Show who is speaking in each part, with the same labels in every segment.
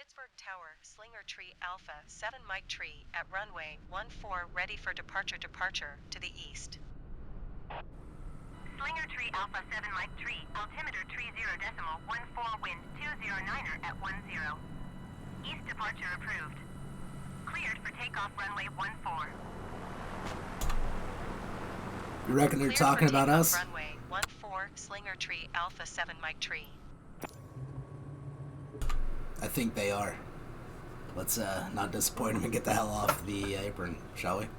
Speaker 1: Pittsburgh Tower, Slinger Tree Alpha 7 Mike Tree at runway 14 ready for departure to the east.
Speaker 2: Slinger Tree Alpha 7 Mike Tree, altimeter 30.14 wind 209er at 10. East departure approved. Cleared for takeoff runway 14.
Speaker 3: You reckon they're talking about us?
Speaker 1: Runway 14, Slinger Tree Alpha 7 Mike Tree.
Speaker 3: I think they are. Let's not disappoint them and get the hell off the apron, shall we?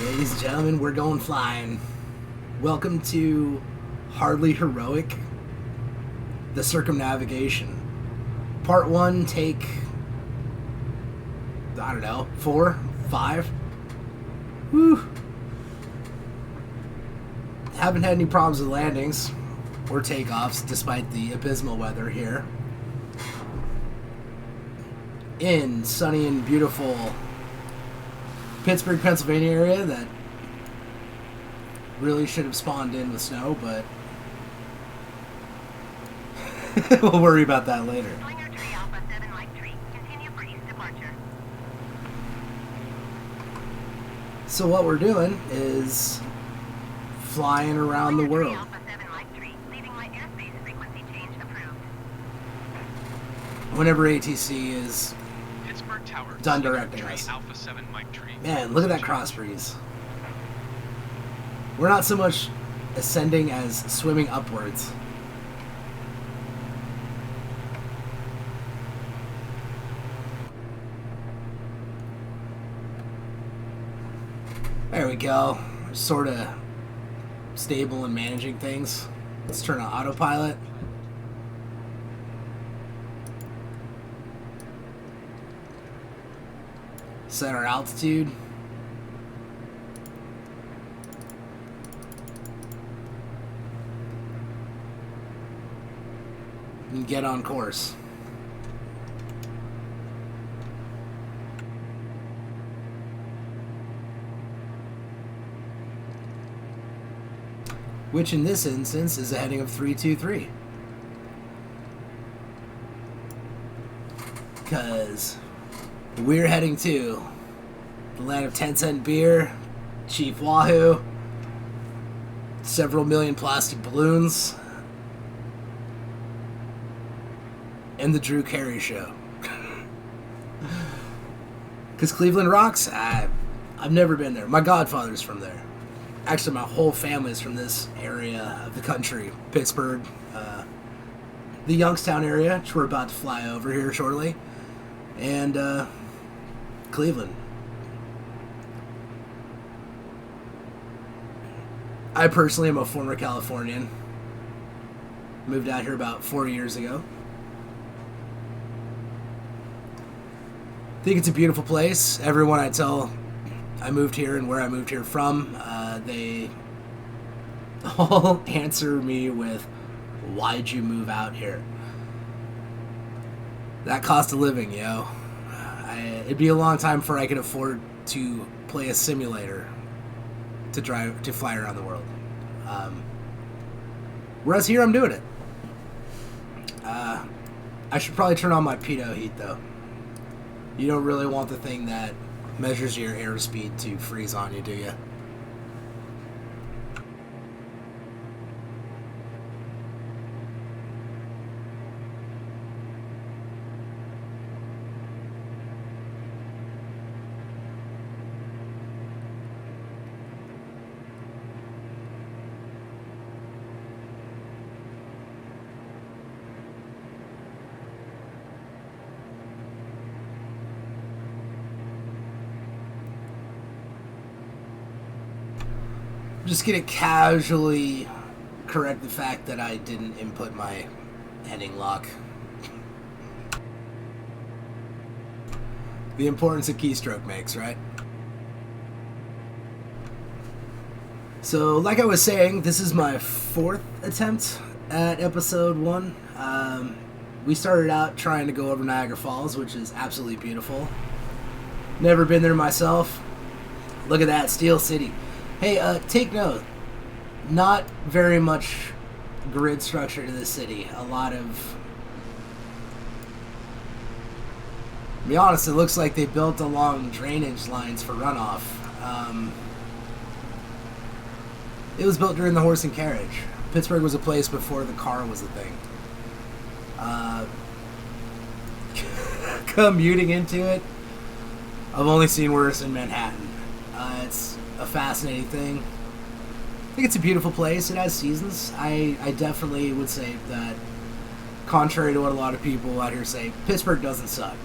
Speaker 3: Ladies and gentlemen, we're going flying. Welcome to Hardly Heroic, the Circumnavigation. Part 1, take, I don't know, 4, 5? Whew. Haven't had any problems with landings or takeoffs despite the abysmal weather here. In sunny and beautiful Pittsburgh, Pennsylvania area that really should have spawned in with snow, but we'll worry about that later.
Speaker 2: Slinger Tree Alpha 7 Mike Tree, continue for east departure.
Speaker 3: So what we're doing is flying around the world.
Speaker 2: Alpha 7 Mike Tree, leaving my airspace frequency change approved.
Speaker 3: Whenever ATC is
Speaker 4: Pittsburgh Tower,
Speaker 3: done directing us.
Speaker 4: Alpha 7 Mike Tree.
Speaker 3: Man, look at that cross breeze. We're not so much ascending as swimming upwards. There we go. We're sort of stable and managing things. Let's turn on autopilot. Set our altitude. And get on course. Which in this instance is a heading of 323. Because we're heading to the land of 10-cent beer, Chief Wahoo, several million plastic balloons, and the Drew Carey Show. Because Cleveland rocks? I've never been there. My godfather's from there. Actually, my whole family is from this area of the country. Pittsburgh, the Youngstown area, which we're about to fly over here shortly, and Cleveland. I personally am a former Californian. Moved out here about 4 years ago. I think it's a beautiful place. Everyone I tell I moved here and where I moved here from, they all answer me with, "Why'd you move out here?" That cost of living, yo. It'd be a long time before I could afford to play a simulator to fly around the world. Whereas here I'm doing it. I should probably turn on my pitot heat though. You don't really want the thing that measures your airspeed to freeze on you, do you? I'm just gonna casually correct the fact that I didn't input my heading lock. The importance a keystroke makes, right? So, like I was saying, this is my 4th attempt at episode 1. we started out trying to go over Niagara Falls, which is absolutely beautiful. Never been there myself. Look at that, Steel City. Hey, take note. Not very much grid structure to this city. A lot of... To be honest, it looks like they built along drainage lines for runoff. It was built during the horse and carriage. Pittsburgh was a place before the car was a thing. Commuting into it, I've only seen worse in Manhattan. It's a fascinating thing. I think it's a beautiful place. It has seasons. I definitely would say that, contrary to what a lot of people out here say, Pittsburgh doesn't suck.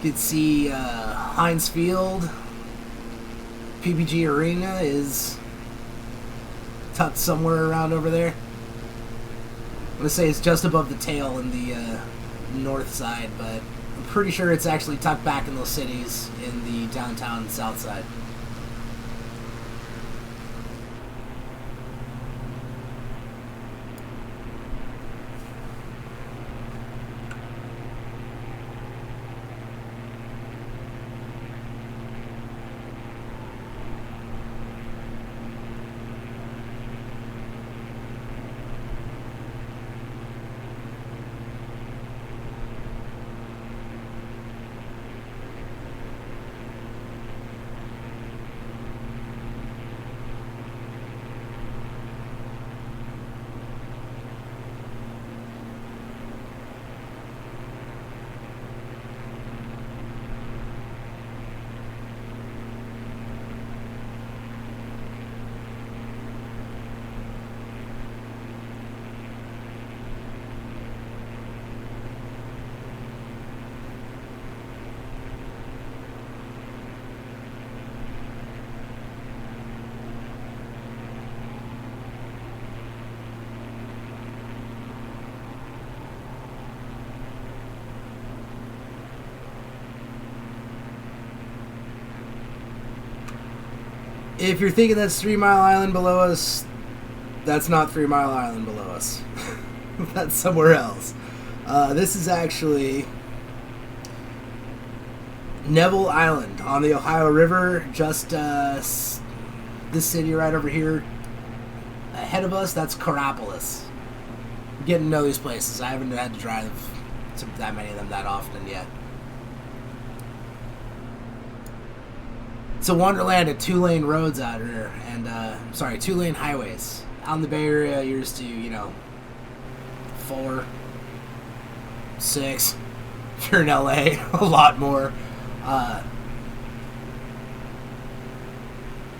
Speaker 3: You could see Heinz Field, PPG Arena is tucked somewhere around over there. I'm going to say it's just above the tail in the north side, but I'm pretty sure it's actually tucked back in those cities in the downtown south side. If you're thinking that's 3 Mile Island below us, that's not 3 Mile Island below us. That's somewhere else. This is actually Neville Island on the Ohio River. Just this city right over here ahead of us, that's Carapolis. I'm getting to know these places. I haven't had to drive to that many of them that often yet. It's a wonderland of 2-lane roads out here, and, 2-lane highways. Out in the Bay Area, you're used to, 4, 6. If you're in LA, a lot more.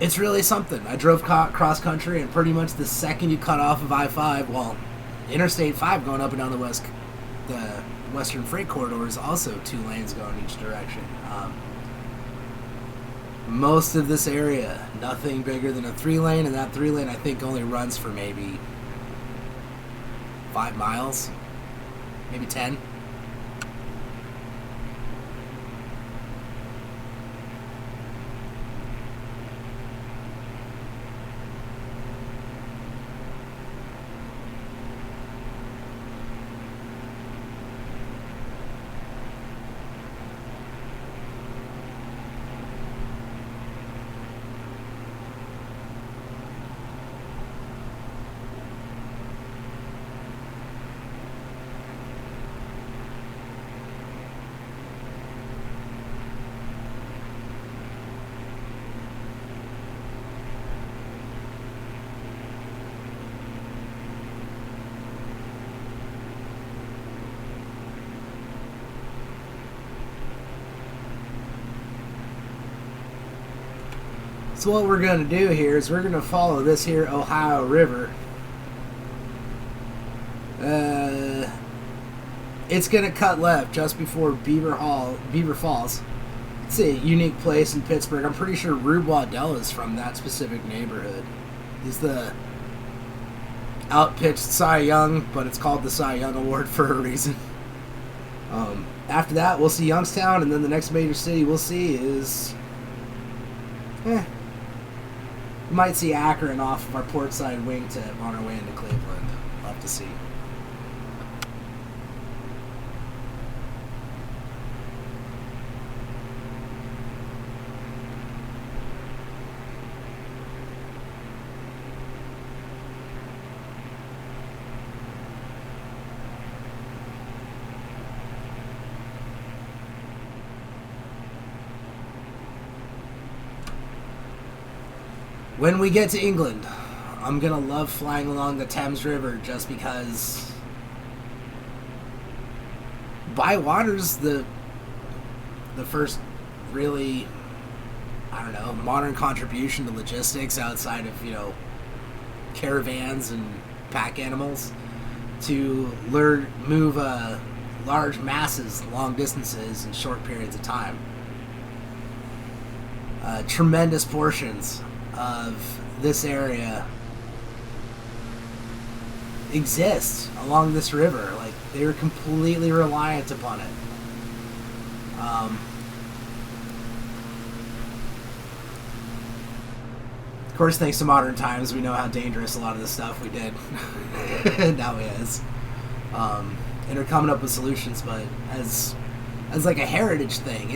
Speaker 3: It's really something. I drove cross country, and pretty much the second you cut off of I-5, well, Interstate 5 going up and down the Western Freight Corridor is also 2 lanes going each direction. Most of this area, nothing bigger than a 3-lane, and that 3-lane I think only runs for maybe 5 miles, maybe 10. So what we're going to do here is we're going to follow this here Ohio River. It's going to cut left just before Beaver Falls. It's a unique place in Pittsburgh. I'm pretty sure Rube Waddell is from that specific neighborhood. He's the outpitched Cy Young, but it's called the Cy Young Award for a reason. After that, we'll see Youngstown, and then the next major city we'll see is... We might see Akron off of our port side wingtip on our way into Cleveland. We'll have to see. When we get to England, I'm going to love flying along the Thames River just because Bywater's the first really, I don't know, modern contribution to logistics outside of, caravans and pack animals to move large masses long distances in short periods of time. Tremendous portions of this area exist along this river. Like, they were completely reliant upon it. Of course, thanks to modern times, we know how dangerous a lot of the stuff we did now is. And are coming up with solutions, but as like a heritage thing,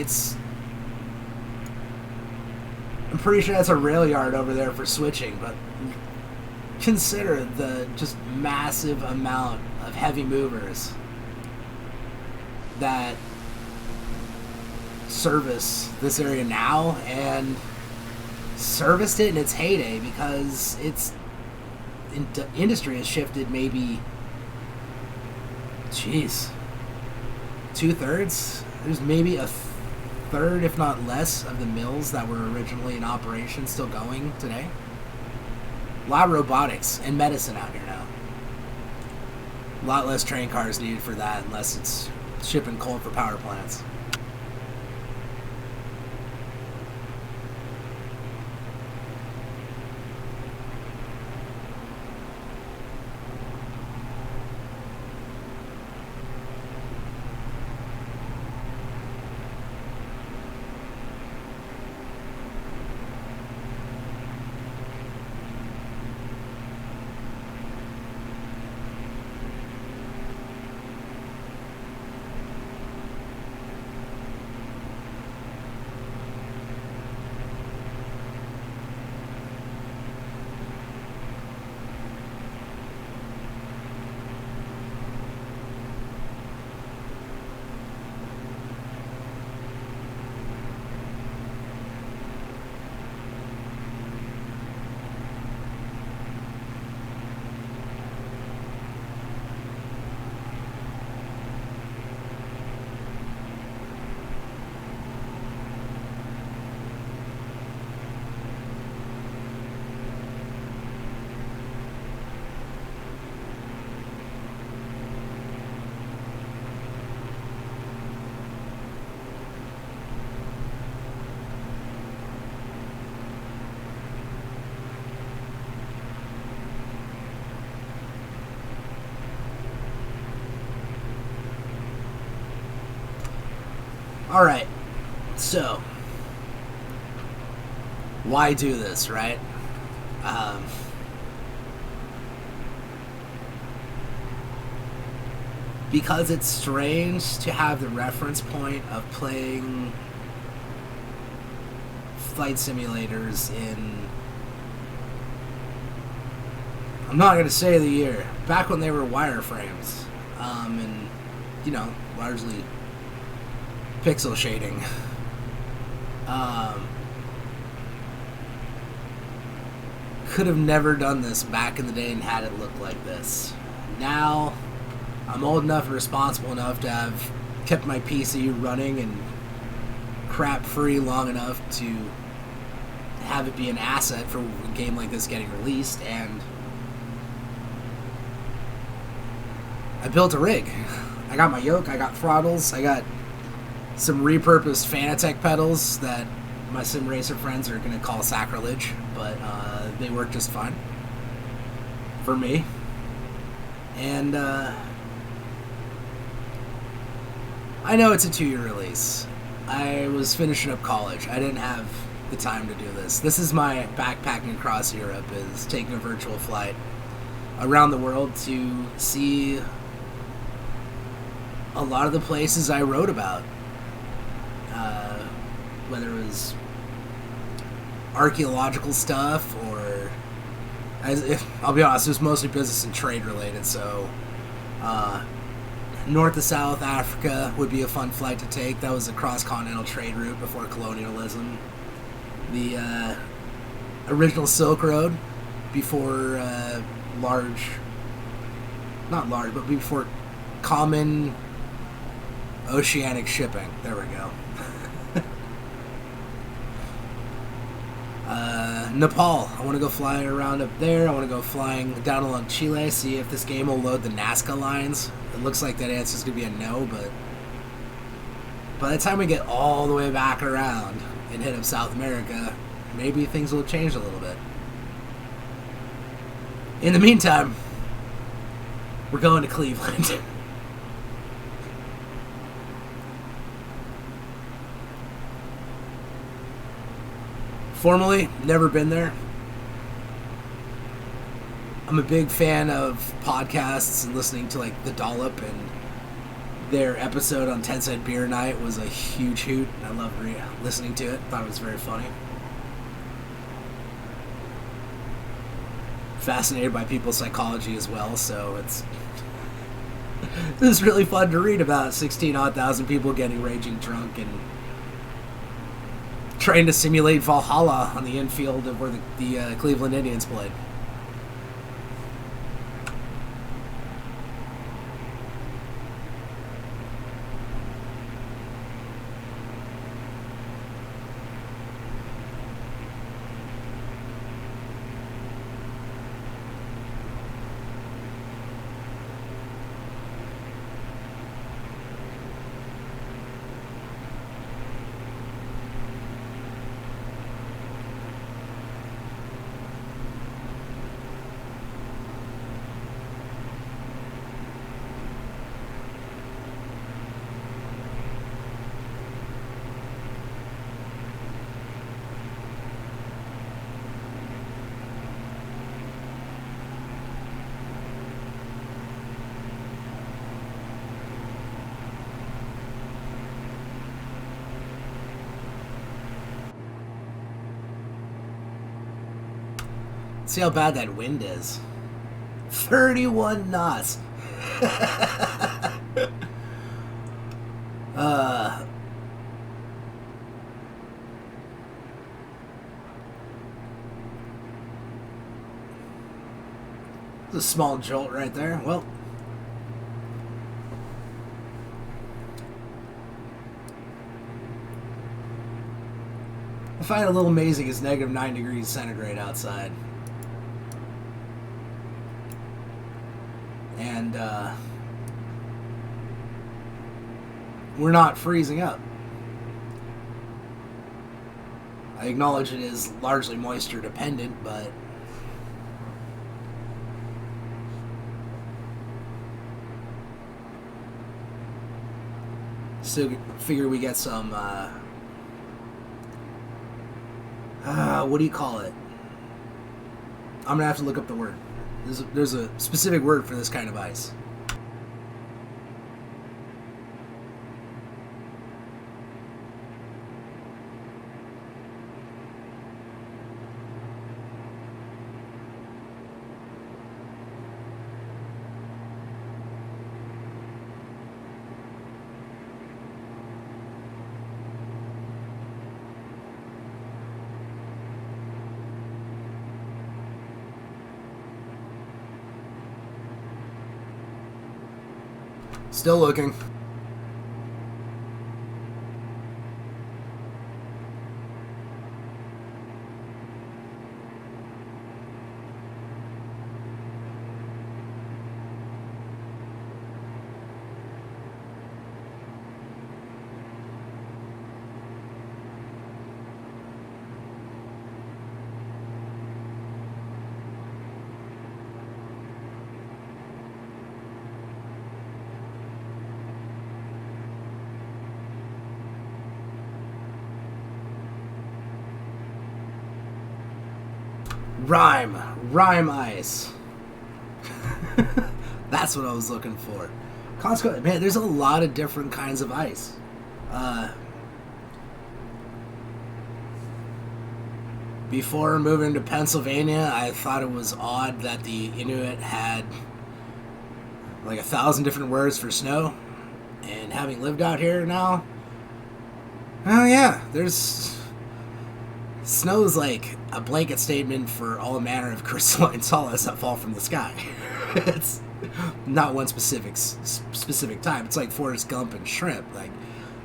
Speaker 3: I'm pretty sure that's a rail yard over there for switching, but consider the just massive amount of heavy movers that service this area now and serviced it in its heyday, because its industry has shifted maybe, 2/3? There's maybe a third, if not less, of the mills that were originally in operation still going today. A lot of robotics and medicine out here now. A lot less train cars needed for that, unless it's shipping coal for power plants. Alright, so, why do this, right? Because it's strange to have the reference point of playing flight simulators in, I'm not going to say the year, back when they were wireframes, and, largely pixel shading. Could have never done this back in the day and had it look like this. Now, I'm old enough and responsible enough to have kept my PC running and crap free long enough to have it be an asset for a game like this getting released, and I built a rig. I got my yoke, I got throttles, I got some repurposed Fanatec pedals that my sim racer friends are going to call sacrilege, but they work just fine for me. And I know it's a 2-year release. I was finishing up college. I didn't have the time to do this. This is my backpacking across Europe, is taking a virtual flight around the world to see a lot of the places I wrote about. Whether it was archaeological stuff or, I'll be honest, it was mostly business and trade related. So North to South Africa would be a fun flight to take. That was a cross-continental trade route before colonialism. The original Silk Road before before common oceanic shipping. There we go. Nepal. I want to go flying around up there. I want to go flying down along Chile, see if this game will load the Nazca lines. It looks like that answer is going to be a no, but by the time we get all the way back around and hit up South America, maybe things will change a little bit. In the meantime, we're going to Cleveland. Formerly, never been there. I'm a big fan of podcasts and listening to like The Dollop, and their episode on 10 Cent Beer Night was a huge hoot. I loved listening to it. Thought it was very funny. Fascinated by people's psychology as well, so it's really fun to read about 16,000 people getting raging drunk and trying to simulate Valhalla on the infield of where the Cleveland Indians played. See how bad that wind is. 31 knots. It's a small jolt right there. Well, I find it a little amazing it's negative 9 degrees centigrade outside. And we're not freezing up. I acknowledge it is largely moisture dependent, but still figure we get some what do you call it? I'm gonna have to look up the word. There's a specific word for this kind of ice. Still looking. Rime ice. That's what I was looking for. Costco, man, there's a lot of different kinds of ice. Before moving to Pennsylvania, I thought it was odd that the Inuit had like 1,000 different words for snow. And having lived out here now, oh yeah, there's snow's like a blanket statement for all manner of crystalline solids that fall from the sky. It's not one specific type. It's like Forrest Gump and shrimp. Like,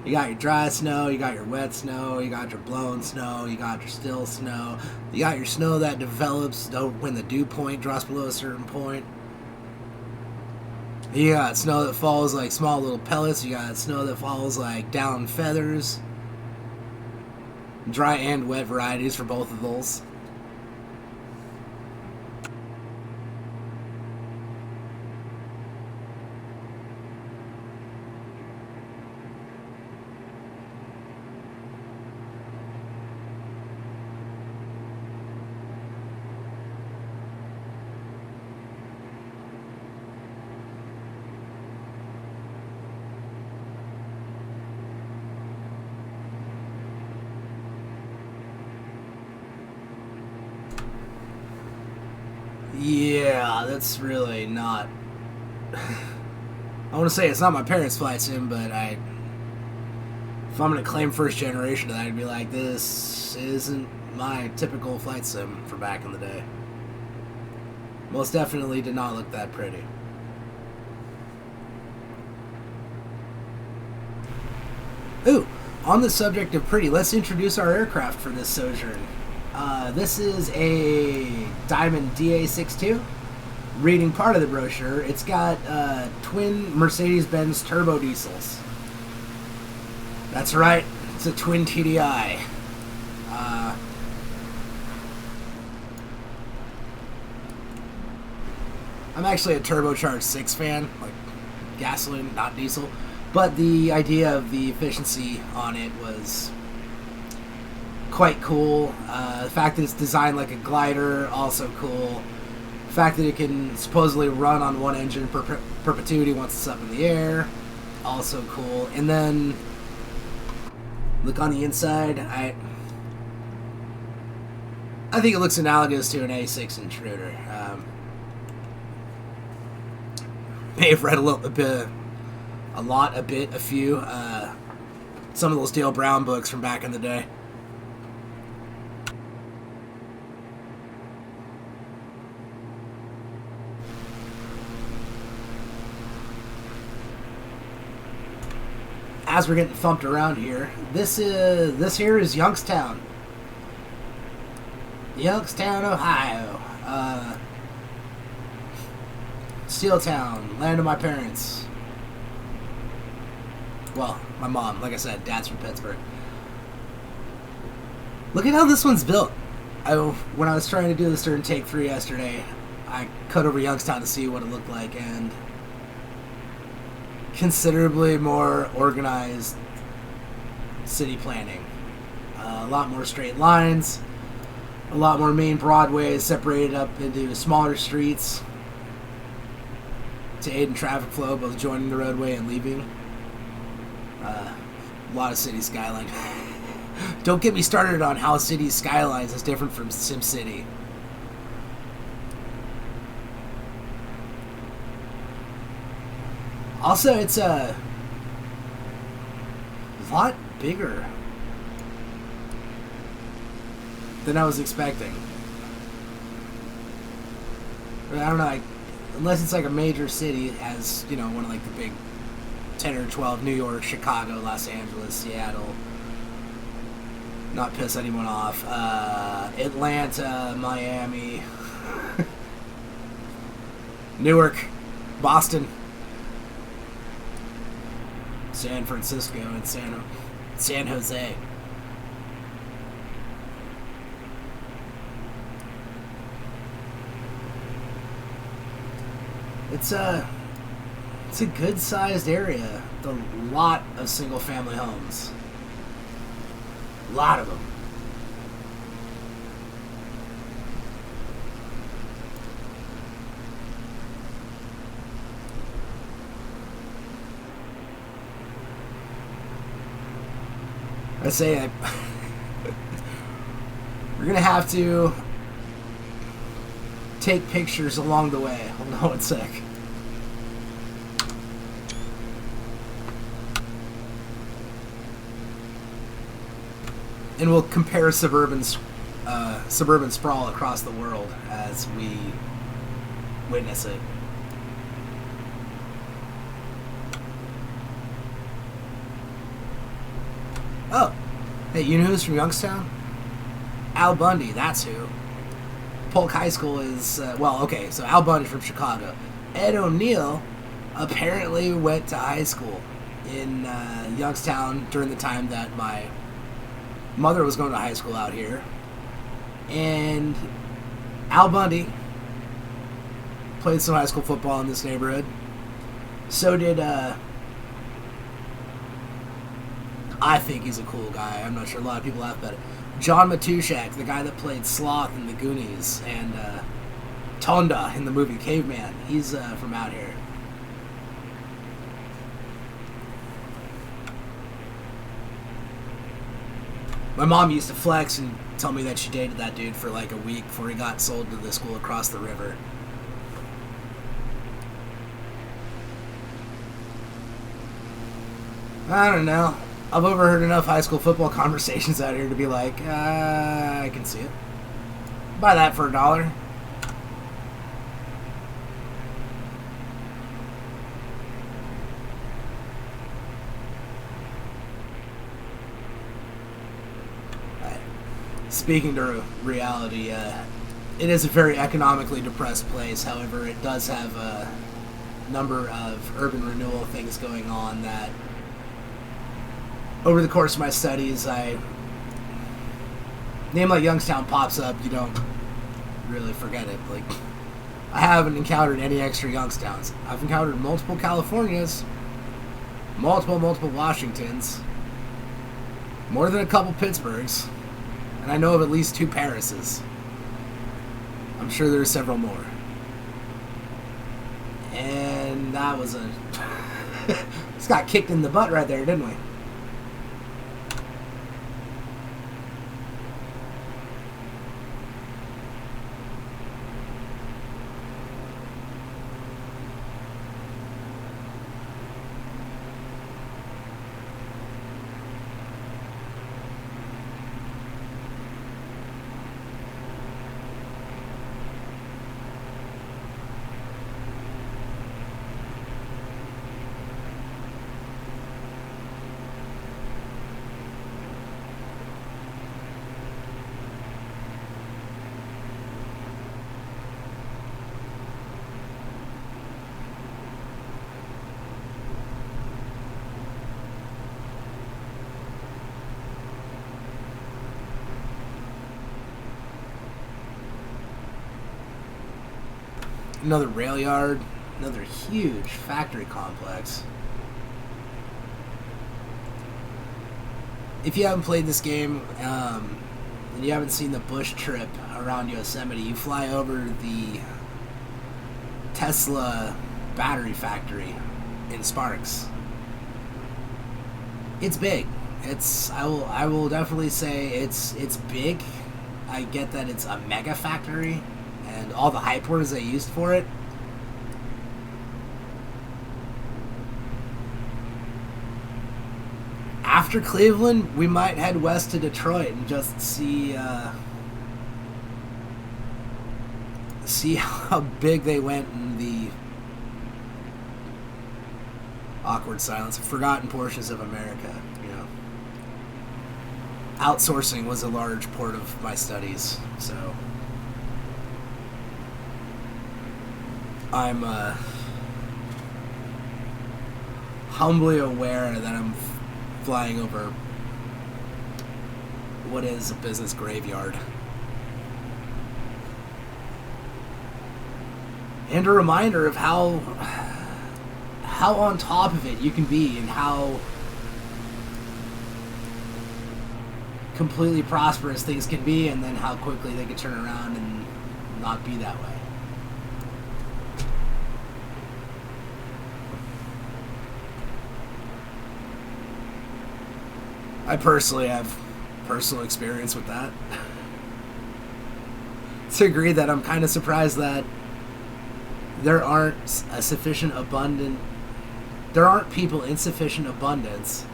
Speaker 3: you got your dry snow, you got your wet snow, you got your blown snow, you got your still snow, you got your snow that develops when the dew point drops below a certain point. You got snow that falls like small little pellets, you got snow that falls like down feathers. Dry and wet varieties for both of those. Yeah, that's really not... I want to say it's not my parents' flight sim, but if I'm going to claim first generation to that, I'd be like, this isn't my typical flight sim from back in the day. Most definitely did not look that pretty. Ooh, on the subject of pretty, let's introduce our aircraft for this sojourn. This is a Diamond DA62. Reading part of the brochure, it's got twin Mercedes-Benz turbo diesels. That's right, it's a twin TDI. I'm actually a turbocharged 6 fan, like gasoline, not diesel. But the idea of the efficiency on it was quite cool. The fact that it's designed like a glider, also cool. The fact that it can supposedly run on one engine perpetuity once it's up in the air, also cool. And then look on the inside. I think it looks analogous to an A6 intruder. May have read a few. Some of those Dale Brown books from back in the day. As we're getting thumped around here, this here is Youngstown, Ohio. Steel Town, land of my parents. Well, my mom, like I said, dad's from Pittsburgh. Look at how this one's built. When I was trying to do this during Take 3 yesterday, I cut over Youngstown to see what it looked like, and considerably more organized city planning. A lot more straight lines, a lot more main broadways separated up into smaller streets to aid in traffic flow, both joining the roadway and leaving. A lot of city skyline. Don't get me started on how City Skylines is different from SimCity. Also, it's a lot bigger than I was expecting. I don't know, unless it's like a major city, as, you know, one of like the big 10 or 12, New York, Chicago, Los Angeles, Seattle. Not piss anyone off. Atlanta, Miami, Newark, Boston, San Francisco, and San Jose. It's a good-sized area with a lot of single-family homes. A lot of them. I say we're gonna have to take pictures along the way. Hold on one sec. And we'll compare suburban sprawl across the world as we witness it. Oh, hey, you know who's from Youngstown? Al Bundy, that's who. Polk High School is, okay, so Al Bundy's from Chicago. Ed O'Neill apparently went to high school in Youngstown during the time that my mother was going to high school out here. And Al Bundy played some high school football in this neighborhood. So did, I think he's a cool guy. I'm not sure. A lot of people laugh about it. John Matuszak, the guy that played Sloth in the Goonies, and Tonda in the movie Caveman. He's from out here. My mom used to flex and tell me that she dated that dude for like a week before he got sold to the school across the river. I don't know. I've overheard enough high school football conversations out here to be like, I can see it. Buy that for $1. Speaking to reality, it is a very economically depressed place. However, it does have a number of urban renewal things going on that over the course of my studies, name like Youngstown pops up, you don't really forget it. Like, I haven't encountered any extra Youngstowns. I've encountered multiple Californias, multiple Washingtons, more than a couple Pittsburghs, and I know of at least 2 Parises. I'm sure there's several more. And that was a... Just got kicked in the butt right there, didn't we? Another rail yard, another huge factory complex. If you haven't played this game, and you haven't seen the bush trip around Yosemite, you fly over the Tesla battery factory in Sparks. It's big. I will definitely say it's big. I get that it's a mega factory and all the hype words they used for it. After Cleveland, we might head west to Detroit and just see how big they went in the awkward silence, forgotten portions of America. You know, outsourcing was a large part of my studies, so I'm humbly aware that I'm flying over what is a business graveyard. And a reminder of how on top of it you can be and how completely prosperous things can be, and then how quickly they can turn around and not be that way. I personally have personal experience with that. To agree that I'm kind of surprised that there aren't people in sufficient abundance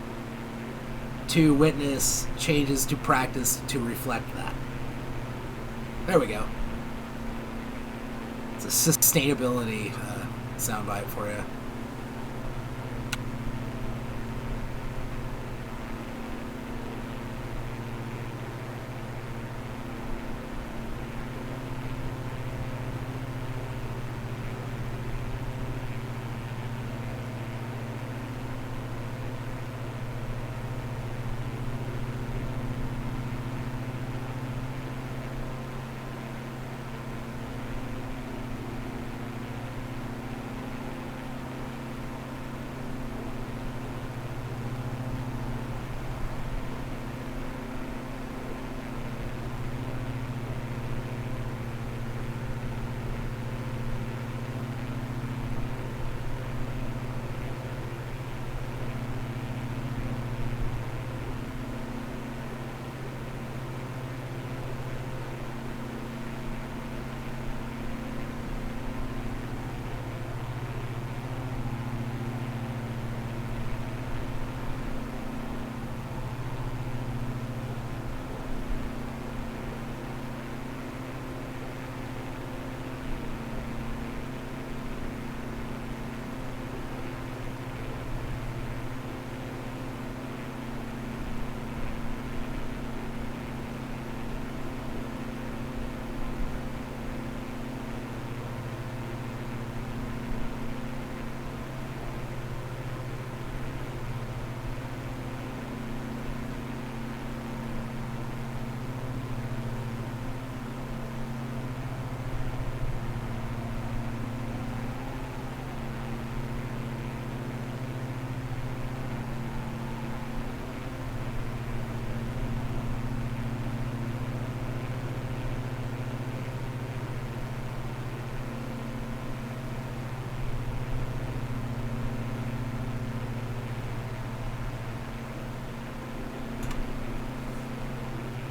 Speaker 3: to witness changes to practice to reflect that. There we go. It's a sustainability soundbite for you.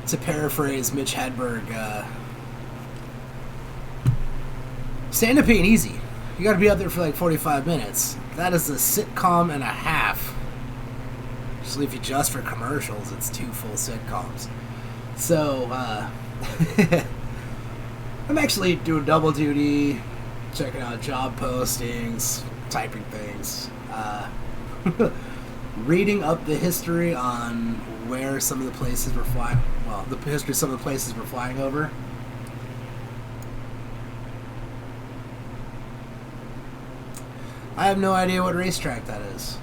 Speaker 3: To paraphrase Mitch Hedberg, stand-up ain't easy. You gotta be out there for like 45 minutes. That is a sitcom and a half. Actually, if you adjust for commercials, it's 2 full sitcoms. So, I'm actually doing double duty, checking out job postings, typing things, reading up the history on where some of the places we're flying, well, the history of some of the places we're flying over. I have no idea what racetrack that is.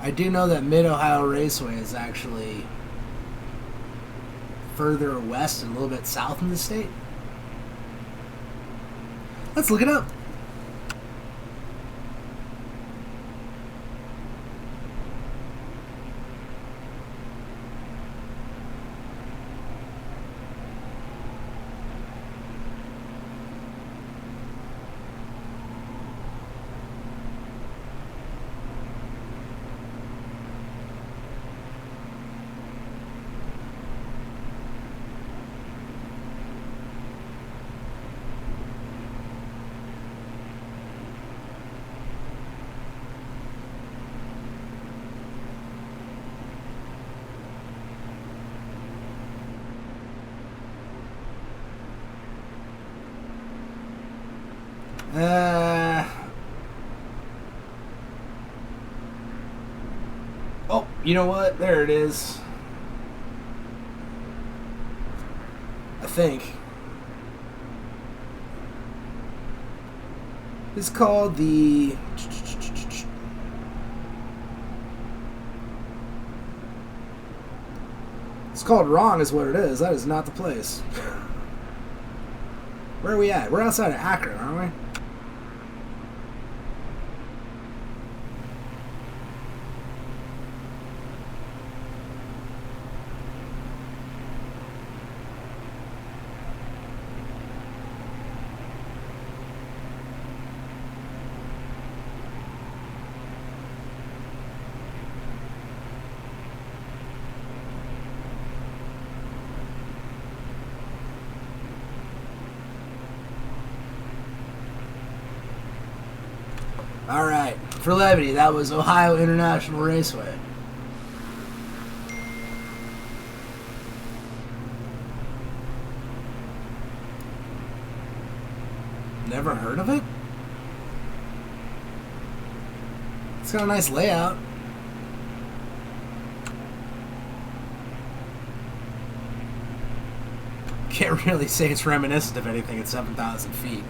Speaker 3: I do know that Mid-Ohio Raceway is actually further west and a little bit south in the state. Let's look it up. Oh, you know what? There it is. I think. It's called the... It's called Wrong is what it is. That is not the place. Where are we at? We're outside of Akron, aren't we? Alright, for levity, that was Ohio International Raceway. Never heard of it? It's got a nice layout. Can't really say it's reminiscent of anything at 7,000 feet.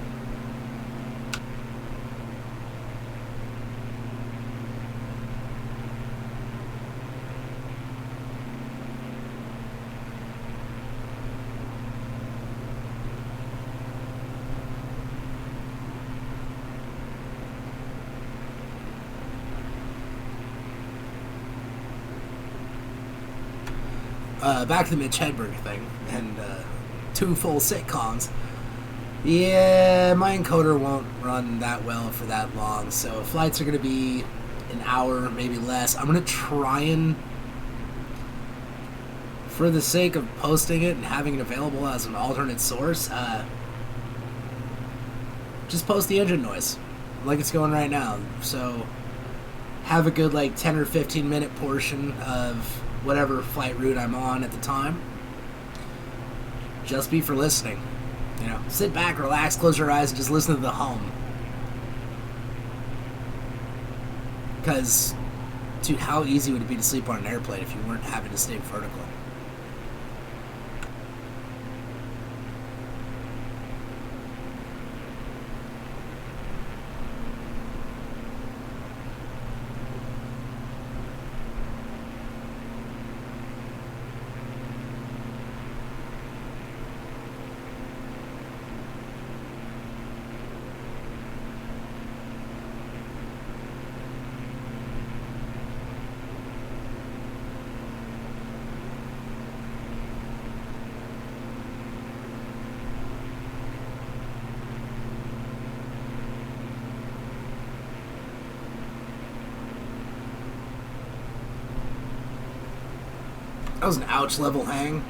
Speaker 3: Back to the Mitch Hedberg thing, and 2 full sitcoms. Yeah, my encoder won't run that well for that long, so flights are going to be an hour, maybe less. I'm going to try and, for the sake of posting it and having it available as an alternate source, just post the engine noise, like it's going right now. So have a good, 10 or 15 minute portion of whatever flight route I'm on at the time. Just be for listening. Sit back, relax, close your eyes, and just listen to the hum. Because, dude, how easy would it be to sleep on an airplane if you weren't having to stay vertical? That was an ouch level hang.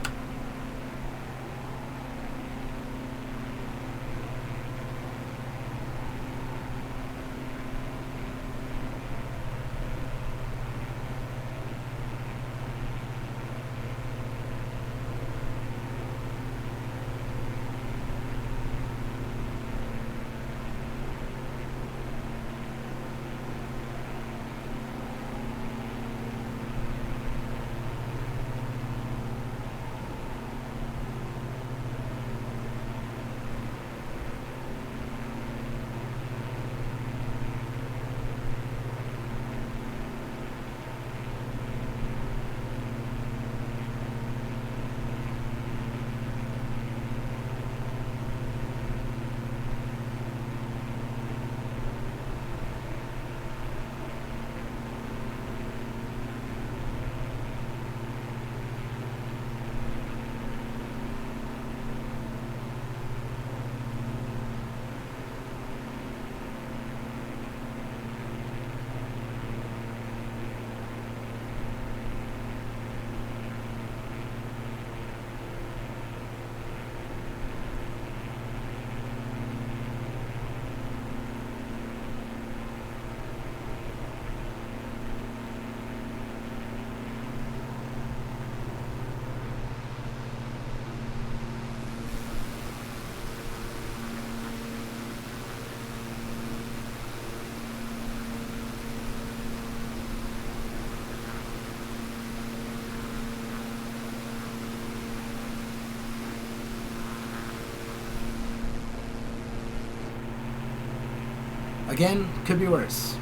Speaker 3: Again, could be worse.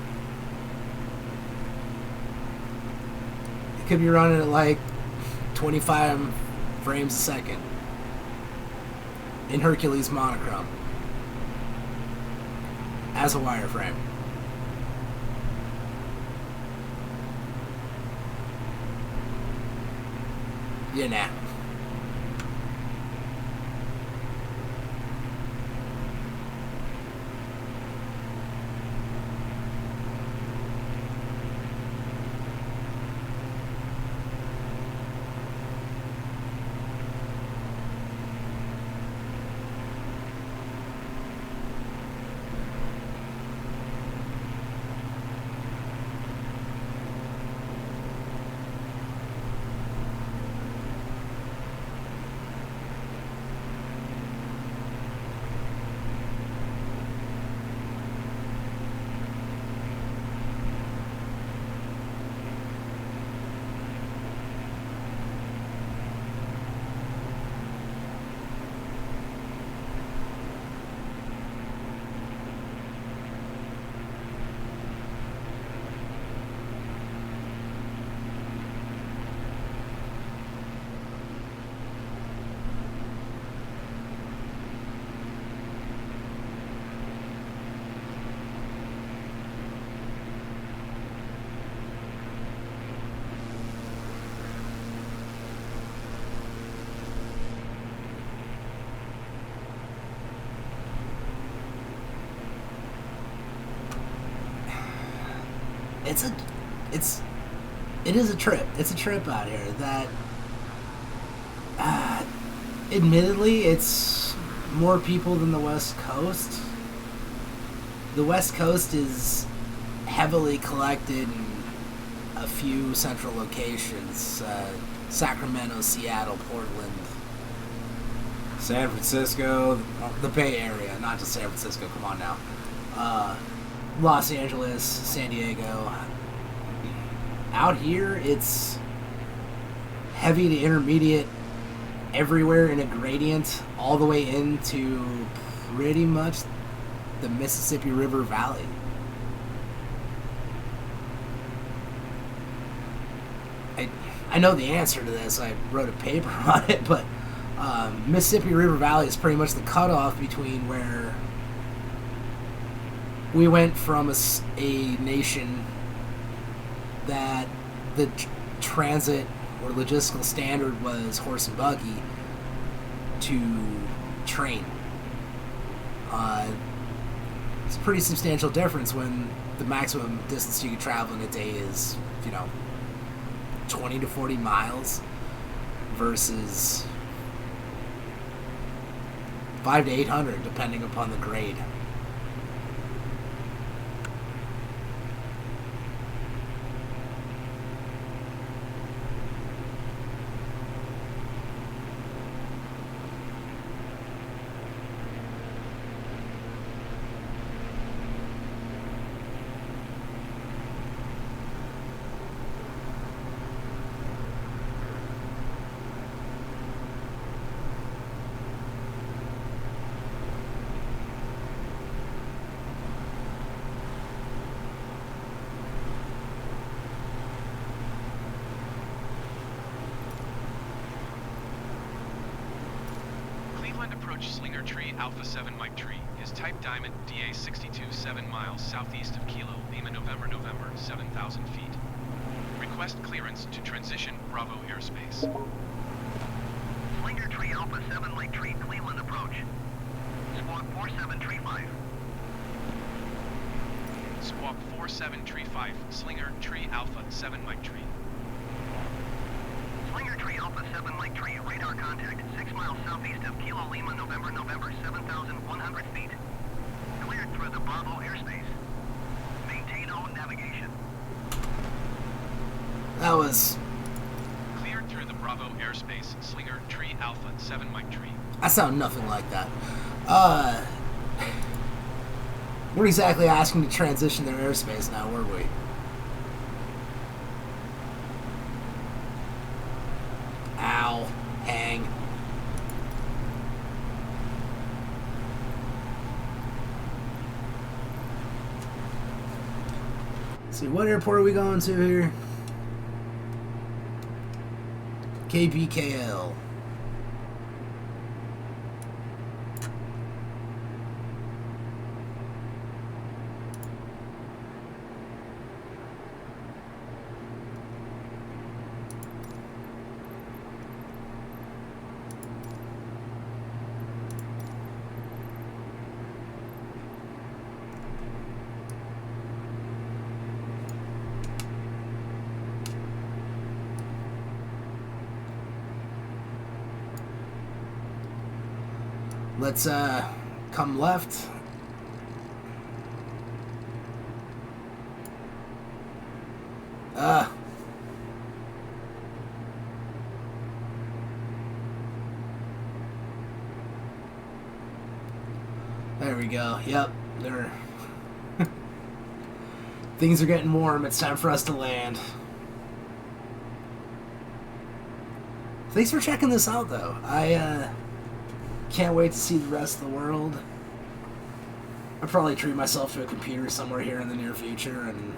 Speaker 3: It could be running at 25 frames a second in Hercules monochrome as a wireframe. Yeah, nah. it's a, it is a trip. It's a trip out here that, admittedly, it's more people than the West Coast. The West Coast is heavily collected in a few central locations. Sacramento, Seattle, Portland, San Francisco, the Bay Area, not just San Francisco, come on now. Los Angeles, San Diego. Out here, it's heavy to intermediate everywhere in a gradient, all the way into pretty much the Mississippi River Valley. I know the answer to this. I wrote a paper on it, but Mississippi River Valley is pretty much the cutoff between where we went from a nation that the transit or logistical standard was horse and buggy to train. It's a pretty substantial difference when the maximum distance you can travel in a day is, 20 to 40 miles versus 5 to 800 depending upon the grade.
Speaker 4: Approach Slinger Tree Alpha 7 Mike Tree is type Diamond DA 62 7 miles southeast of Kilo, Lima, November, 7,000 feet. Request clearance to transition Bravo airspace.
Speaker 2: Slinger Tree Alpha 7 Mike Tree, Cleveland approach. Squawk 4735.
Speaker 4: Squawk 4735, Slinger Tree Alpha 7 Mike Tree.
Speaker 2: Slinger Tree Alpha 7 Mike Tree, radar contact 6 miles southeast of Kilo Lima, November, 7,100 feet. Cleared through the Bravo airspace. Maintain own navigation.
Speaker 3: That was...
Speaker 4: Cleared through the Bravo airspace, Slinger Tree Alpha 7 Mike Tree.
Speaker 3: I sound nothing like that. We're exactly asking to transition their airspace now, were we? Ow. Hang. Let's see, what airport are we going to here? KPKL. Let's come left. There we go. Yep, they're things are getting warm. It's time for us to land. Thanks for checking this out, though. I can't wait to see the rest of the world. I'll probably treat myself to a computer somewhere here in the near future and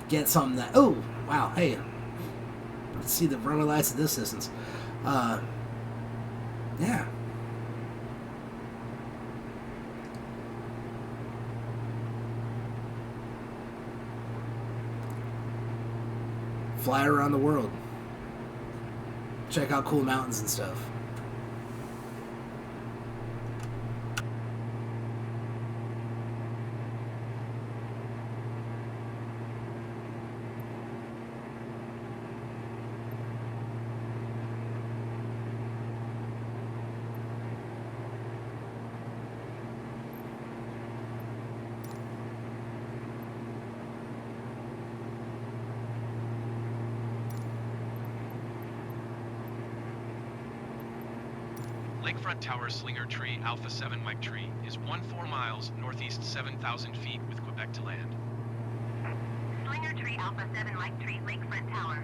Speaker 3: get something that... Oh, wow, hey. Let's see the runway lights at this distance. Yeah. Fly around the world. Check out cool mountains and stuff.
Speaker 4: Lakefront Tower Slinger Tree Alpha 7 Mike Tree is 14 miles northeast 7,000 feet with Quebec to land.
Speaker 2: Slinger Tree Alpha 7 Mike Tree Lakefront Tower.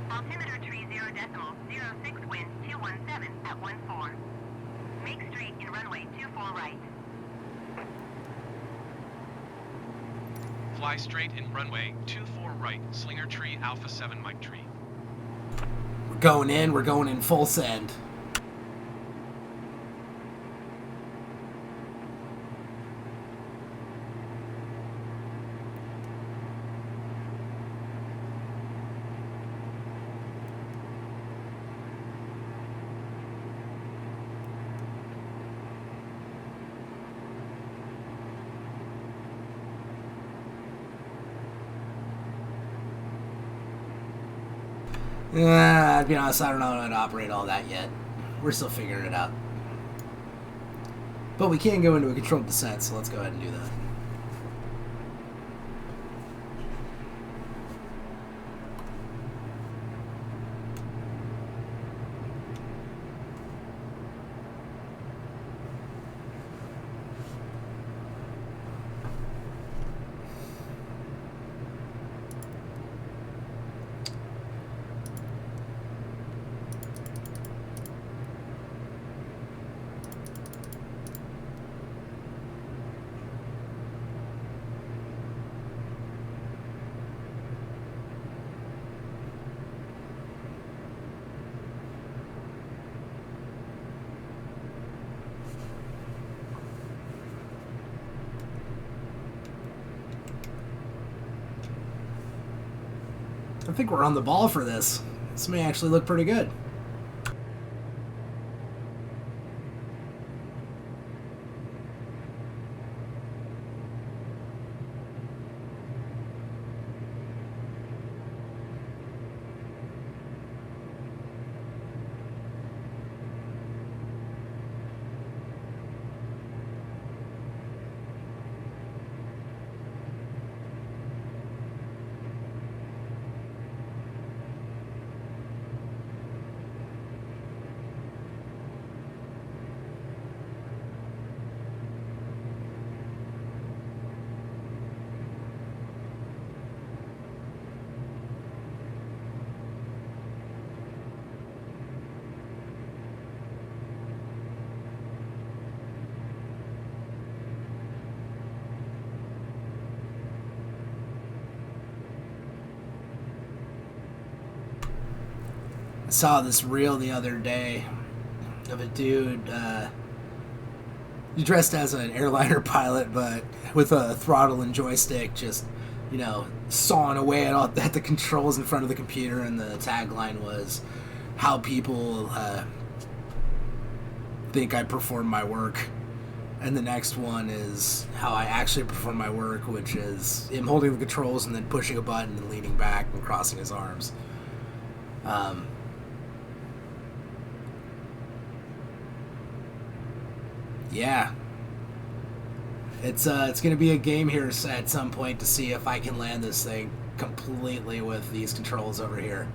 Speaker 2: Altimeter tree 0.06 wind 217 at 14. Make straight in runway 24 right.
Speaker 4: Fly straight in runway 24 right, Slinger Tree Alpha 7 Mike Tree.
Speaker 3: We're going in full send. To be honest, I don't know how to operate all that yet. We're still figuring it out. But we can go into a controlled descent, so let's go ahead and do that. I think we're on the ball for this. This may actually look pretty good. I saw this reel the other day of a dude dressed as an airliner pilot, but with a throttle and joystick, just, you know, sawing away at the controls in front of the computer, and the tagline was, "How people think I perform my work." And the next one is how I actually perform my work, which is him holding the controls and then pushing a button and leaning back and crossing his arms. Yeah. It's going to be a game here at some point to see if I can land this thing completely with these controls over here.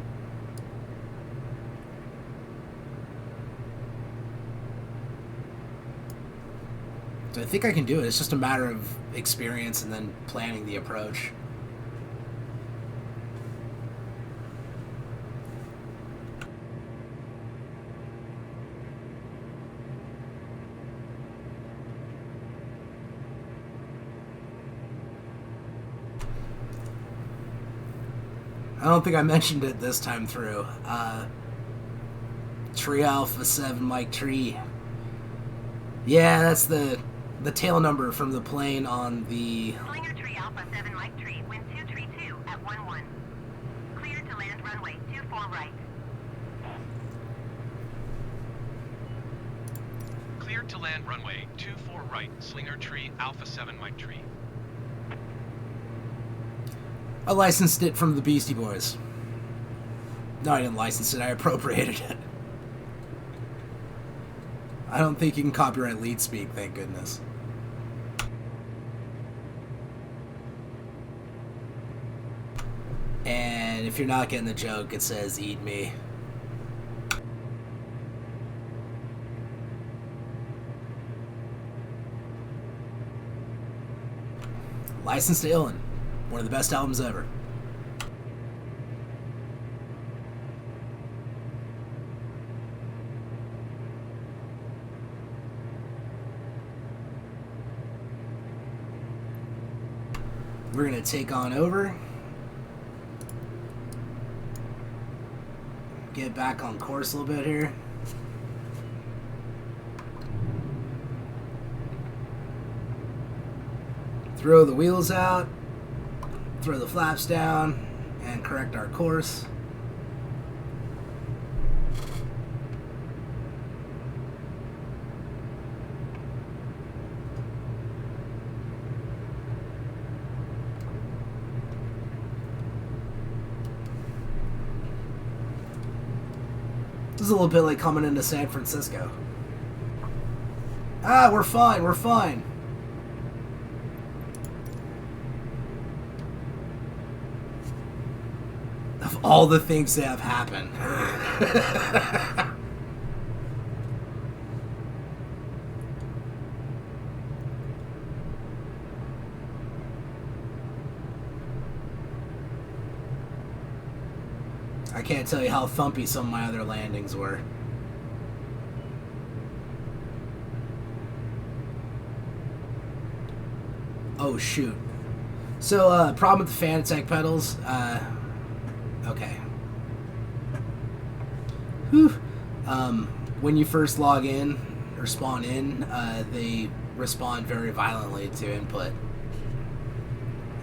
Speaker 3: So I think I can do it. It's just a matter of experience and then planning the approach. I don't think I mentioned it this time through. Tree Alpha 7 Mike Tree. Yeah, that's the tail number from the plane on the...
Speaker 2: Slinger Tree Alpha 7 Mike Tree, wind 232 at 11. Cleared to land runway 24 right.
Speaker 4: Cleared to land runway 24 right, Slinger Tree Alpha 7 Mike Tree.
Speaker 3: I licensed it from the Beastie Boys. No, I didn't license it. I appropriated it. I don't think you can copyright lead speak, thank goodness. And if you're not getting the joke, it says, "Eat me." License to Illin. One of the best albums ever. We're going to take on over. Get back on course a little bit here. Throw the wheels out. Throw the flaps down. And correct our course. This is a little bit like coming into San Francisco. Ah, we're fine, we're fine. Of all the things that have happened. I can't tell you how thumpy some of my other landings were. Oh, shoot. So, problem with the Fanatec pedals. Okay. Whew. When you first log in, or spawn in, they respond very violently to input.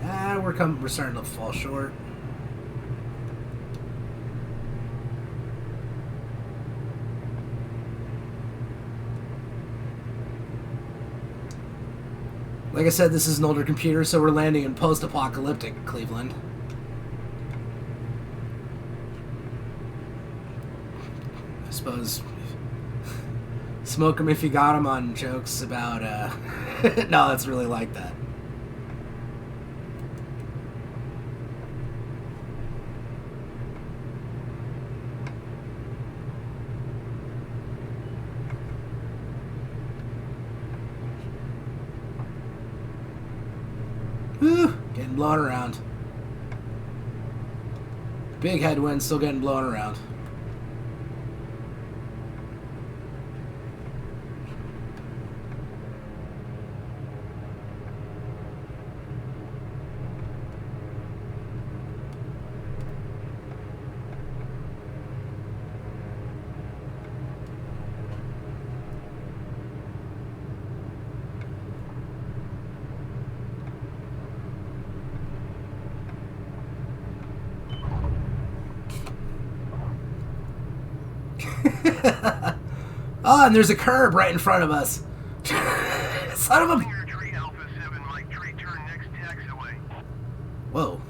Speaker 3: We're starting to fall short. Like I said, this is an older computer, so we're landing in post-apocalyptic Cleveland. I suppose smoke them if you got them on jokes about, no, it's really like that. Whew, getting blown around. Big headwind, still getting blown around. Oh, and there's a curb right in front of us. Son of a... Whoa.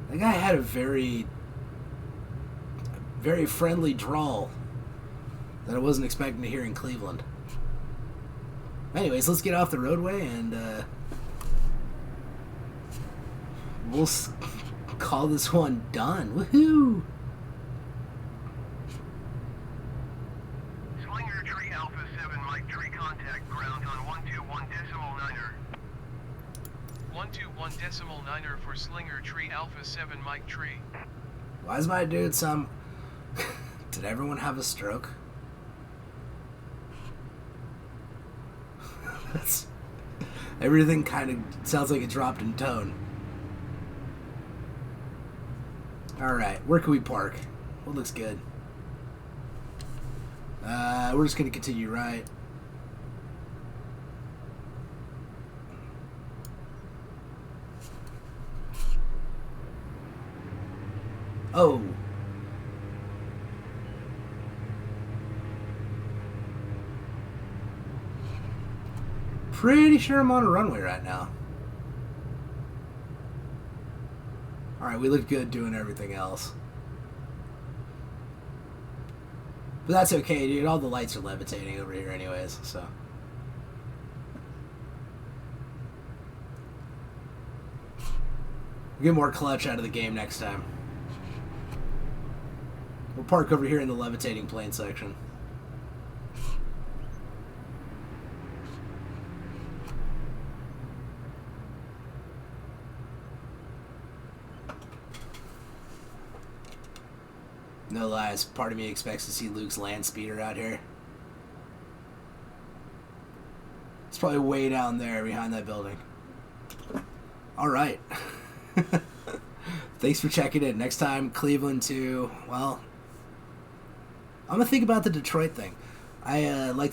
Speaker 3: That guy had a very friendly drawl that I wasn't expecting to hear in Cleveland. Anyways, let's get off the roadway and we'll call this one done. Woohoo!
Speaker 2: Slinger Tree Alpha 7 Mike Tree contact ground on 121.9er.
Speaker 4: 121.9er for Slinger Tree Alpha 7 Mike Tree.
Speaker 3: Why is my dude some... Did everyone have a stroke? That's... Everything kind of sounds like it dropped in tone. Alright, where can we park? What looks good? We're just going to continue right. Oh. Pretty sure I'm on a runway right now. Alright, we look good doing everything else. But that's okay, dude. All the lights are levitating over here anyways, so. We'll get more clutch out of the game next time. We'll park over here in the levitating plane section. No lies. Part of me expects to see Luke's land speeder out here. It's probably way down there behind that building. All right. Thanks for checking in. Next time, Cleveland to, well, I'm going to think about the Detroit thing. I like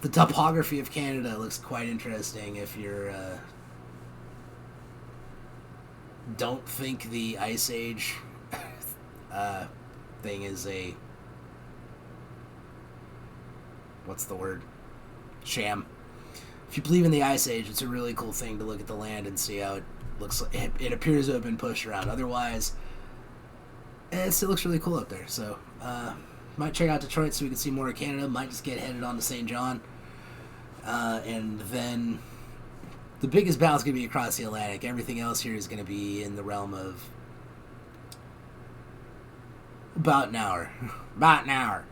Speaker 3: the topography of Canada looks quite interesting if you're don't think the Ice Age thing is a, what's the word? Sham. If you believe in the Ice Age, it's a really cool thing to look at the land and see how it looks. It appears to have been pushed around. Otherwise, it still looks really cool up there. So, might check out Detroit so we can see more of Canada. Might just get headed on to St. John. And then the biggest battle is going to be across the Atlantic. Everything else here is going to be in the realm of about an hour. About an hour.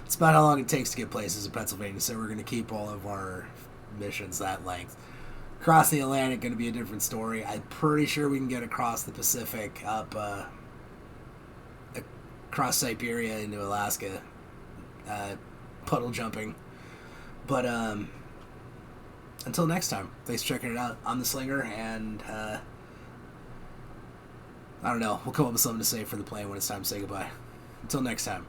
Speaker 3: It's about how long it takes to get places in Pennsylvania, so we're going to keep all of our missions that length. Across the Atlantic, going to be a different story. I'm pretty sure we can get across the Pacific, up across Siberia into Alaska, puddle jumping. But until next time, thanks for checking it out. I'm the Slinger, and I don't know, we'll come up with something to say for the plane when it's time to say goodbye. Until next time.